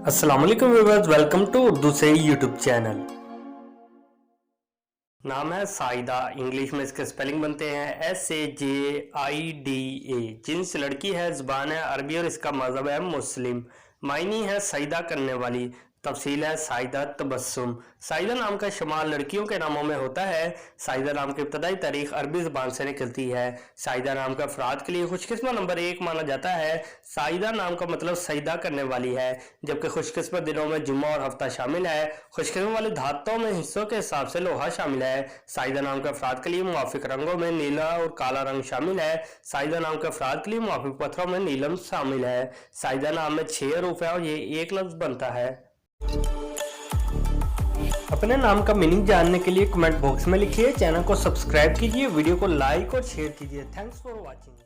अस्सलाम वालेकुम viewers, welcome to Urdu से यूट्यूब चैनल। नाम है साइदा। इंग्लिश में इसके स्पेलिंग बनते हैं SAJIDA। जिन्स लड़की है, ज़बान है अरबी और इसका मज़हब है मुस्लिम। मायनी है सईदा करने वाली। तफसील है साइदा तबस्सुम। साइदा नाम का शुमार लड़कियों के नामों में होता है। साइदा नाम की इब्तदाई तारीख अरबी ज़बान से निकलती है। साइदा नाम का अफराद के लिए खुशकिस्मत नंबर 1 माना जाता है। साइदा नाम का मतलब सईदा करने वाली है, जबकि खुशकिस्मत दिनों में जुम्मा और हफ्ता शामिल है। खुशकिस्मत वाले धातों में हिस्सों के हिसाब से लोहा शामिल है। साइदा नाम के अफराद के लिए मुवाफिक रंगों में नीला और काला रंग शामिल है। साइदा नाम के अफराद के लिए मुवाफिक पत्थरों में नीलम शामिल है। साइदा नाम में 6 हरूफ है और ये एक लफ्ज बनता है। अपने नाम का मीनिंग जानने के लिए कमेंट बॉक्स में लिखिए। चैनल को सब्सक्राइब कीजिए, वीडियो को लाइक और शेयर कीजिए। Thanks for watching.